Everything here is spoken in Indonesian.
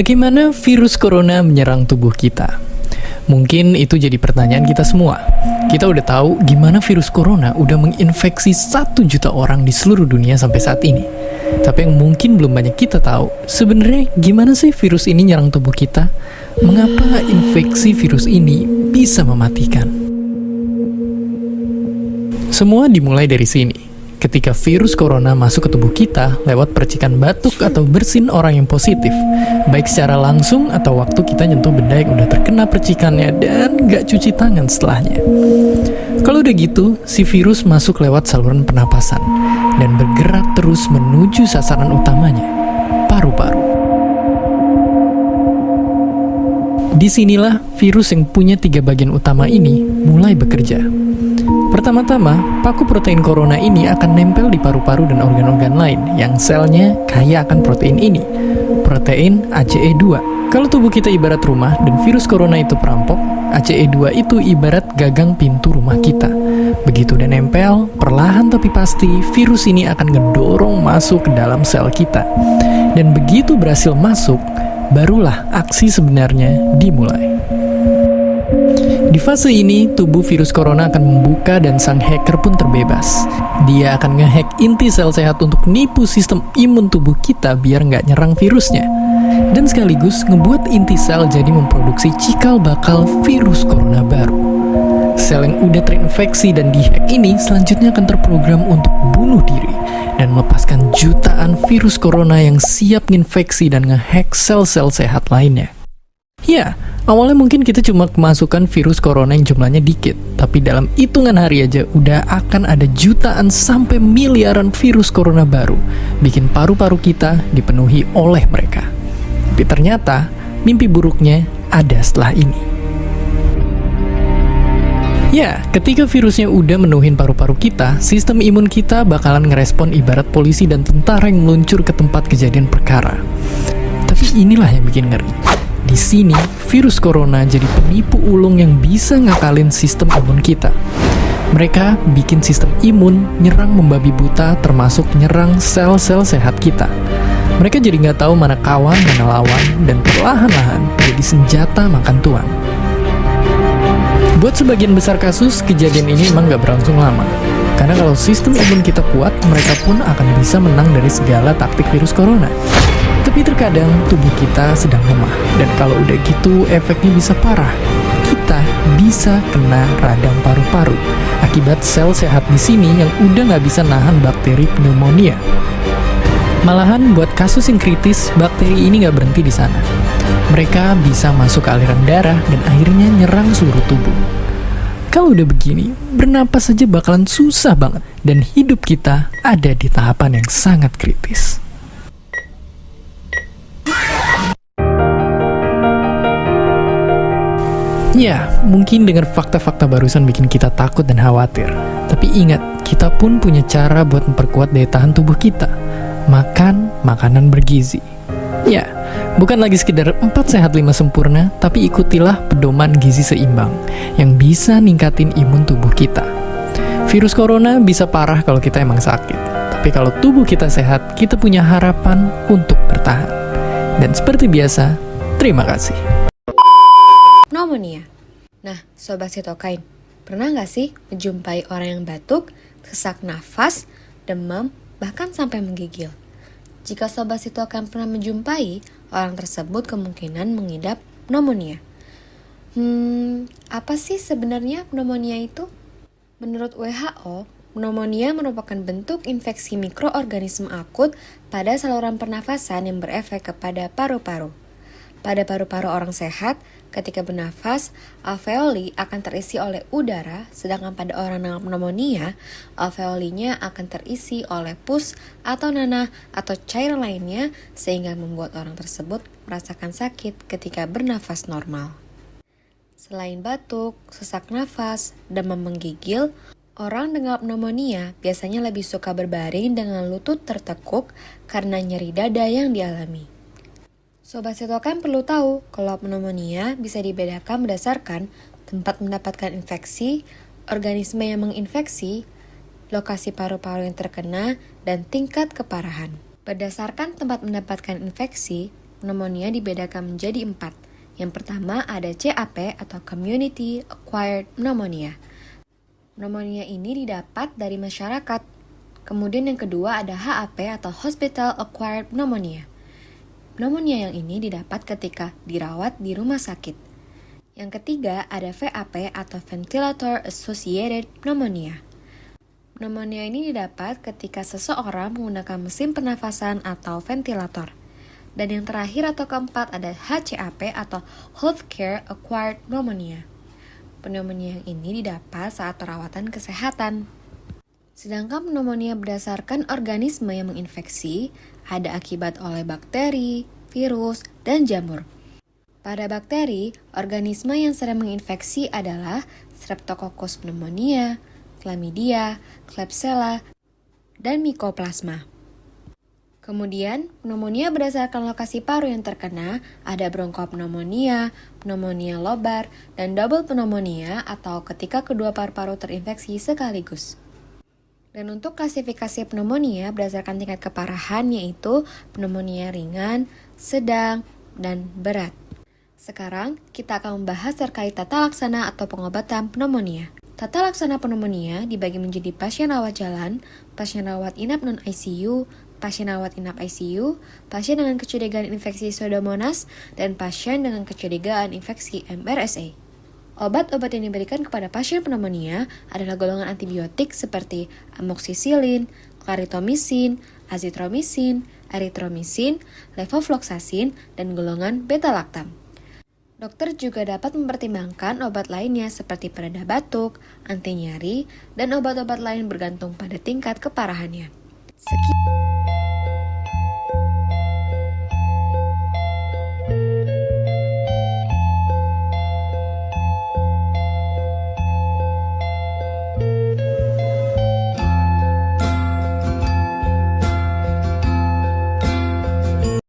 Bagaimana virus corona menyerang tubuh kita? Mungkin itu jadi pertanyaan kita semua. Kita udah tahu gimana virus corona udah menginfeksi 1 juta orang di seluruh dunia sampai saat ini. Tapi yang mungkin belum banyak kita tahu, sebenarnya gimana sih virus ini nyerang tubuh kita? Mengapa infeksi virus ini bisa mematikan? Semua dimulai dari sini. Ketika virus corona masuk ke tubuh kita lewat percikan batuk atau bersin orang yang positif, baik secara langsung atau waktu kita nyentuh benda yang udah terkena percikannya dan nggak cuci tangan setelahnya. Kalau udah gitu, si virus masuk lewat saluran pernapasan dan bergerak terus menuju sasaran utamanya, paru-paru. Disinilah virus yang punya 3 bagian utama ini mulai bekerja. Pertama-tama, paku protein corona ini akan nempel di paru-paru dan organ-organ lain yang selnya kaya akan protein ini, protein ACE2. Kalau tubuh kita ibarat rumah dan virus corona itu perampok, ACE2 itu ibarat gagang pintu rumah kita. Begitu udah nempel, perlahan tapi pasti virus ini akan ngedorong masuk ke dalam sel kita. Dan begitu berhasil masuk, barulah aksi sebenarnya dimulai. Di fase ini, tubuh virus corona akan membuka dan sang hacker pun terbebas. Dia akan ngehack inti sel sehat untuk nipu sistem imun tubuh kita biar nggak nyerang virusnya. Dan sekaligus ngebuat inti sel jadi memproduksi cikal bakal virus corona baru. Sel yang udah terinfeksi dan dihack ini selanjutnya akan terprogram untuk bunuh diri dan melepaskan jutaan virus corona yang siap nginfeksi dan ngehack sel-sel sehat lainnya. Ya, awalnya mungkin kita cuma kemasukan virus corona yang jumlahnya dikit, tapi dalam hitungan hari aja udah akan ada jutaan sampai miliaran virus corona baru, bikin paru-paru kita dipenuhi oleh mereka. Tapi ternyata, mimpi buruknya ada setelah ini. Ya, ketika virusnya udah menuhin paru-paru kita, sistem imun kita bakalan ngerespon ibarat polisi dan tentara yang meluncur ke tempat kejadian perkara. Tapi inilah yang bikin ngeri. Di sini, virus corona jadi penipu ulung yang bisa ngakalin sistem imun kita. Mereka bikin sistem imun nyerang membabi buta termasuk nyerang sel-sel sehat kita. Mereka jadi nggak tahu mana kawan, mana lawan, dan perlahan-lahan jadi senjata makan tuan. Buat sebagian besar kasus, kejadian ini emang nggak berlangsung lama. Karena kalau sistem imun kita kuat, mereka pun akan bisa menang dari segala taktik virus corona. Tapi terkadang tubuh kita sedang lemah, dan kalau udah gitu efeknya bisa parah. Kita bisa kena radang paru-paru akibat sel sehat di sini yang udah nggak bisa nahan bakteri pneumonia. Malahan buat kasus yang kritis, bakteri ini nggak berhenti di sana. Mereka bisa masuk ke aliran darah dan akhirnya nyerang seluruh tubuh. Kalau udah begini, bernapas saja bakalan susah banget, dan hidup kita ada di tahapan yang sangat kritis. Ya, mungkin dengar fakta-fakta barusan bikin kita takut dan khawatir. Tapi ingat, kita pun punya cara buat memperkuat daya tahan tubuh kita. Makan makanan bergizi. Ya, bukan lagi sekedar 4 sehat 5 sempurna, tapi ikutilah pedoman gizi seimbang yang bisa ningkatin imun tubuh kita. Virus corona bisa parah kalau kita emang sakit. Tapi kalau tubuh kita sehat, kita punya harapan untuk bertahan. Dan seperti biasa, terima kasih. Pneumonia. Nah, Sobat Sitokain, pernah nggak sih menjumpai orang yang batuk, sesak nafas, demam, bahkan sampai menggigil? Jika Sobat Sitokain pernah menjumpai, orang tersebut kemungkinan mengidap pneumonia. Apa sih sebenarnya pneumonia itu? Menurut WHO, pneumonia merupakan bentuk infeksi mikroorganisme akut pada saluran pernafasan yang berefek kepada paru-paru. Pada paru-paru orang sehat, ketika bernafas, alveoli akan terisi oleh udara, sedangkan pada orang dengan pneumonia, alveolinya akan terisi oleh pus atau nanah atau cairan lainnya sehingga membuat orang tersebut merasakan sakit ketika bernafas normal. Selain batuk, sesak nafas, demam menggigil, orang dengan pneumonia biasanya lebih suka berbaring dengan lutut tertekuk karena nyeri dada yang dialami. Sobat Sitokain perlu tahu kalau pneumonia bisa dibedakan berdasarkan tempat mendapatkan infeksi, organisme yang menginfeksi, lokasi paru-paru yang terkena, dan tingkat keparahan. Berdasarkan tempat mendapatkan infeksi, pneumonia dibedakan menjadi 4. Yang pertama ada CAP atau Community Acquired Pneumonia. Pneumonia ini didapat dari masyarakat. Kemudian yang kedua ada HAP atau Hospital Acquired Pneumonia. Pneumonia yang ini didapat ketika dirawat di rumah sakit. Yang ketiga ada VAP atau Ventilator Associated Pneumonia. Pneumonia ini didapat ketika seseorang menggunakan mesin pernafasan atau ventilator. Dan yang terakhir atau keempat ada HCAP atau Healthcare Acquired Pneumonia. Pneumonia yang ini didapat saat perawatan kesehatan. Sedangkan pneumonia berdasarkan organisme yang menginfeksi ada akibat oleh bakteri, virus, dan jamur. Pada bakteri, organisme yang sering menginfeksi adalah Streptococcus pneumonia, Chlamydia, Klebsiella, dan Mycoplasma. Kemudian, pneumonia berdasarkan lokasi paru yang terkena ada bronchopneumonia, pneumonia lobar, dan double pneumonia atau ketika kedua paru-paru terinfeksi sekaligus. Dan untuk klasifikasi pneumonia berdasarkan tingkat keparahan yaitu pneumonia ringan, sedang, dan berat. Sekarang kita akan membahas terkait tata laksana atau pengobatan pneumonia. Tata laksana pneumonia dibagi menjadi pasien rawat jalan, pasien rawat inap non-ICU, pasien rawat inap ICU, pasien dengan kecurigaan infeksi Pseudomonas, dan pasien dengan kecurigaan infeksi MRSA. Obat-obat yang diberikan kepada pasien pneumonia adalah golongan antibiotik seperti amoxicillin, clarithromycin, azithromycin, erythromycin, levofloxacin, dan golongan beta-lactam. Dokter juga dapat mempertimbangkan obat lainnya seperti pereda batuk, anti nyeri, dan obat-obat lain bergantung pada tingkat keparahannya. Sekian.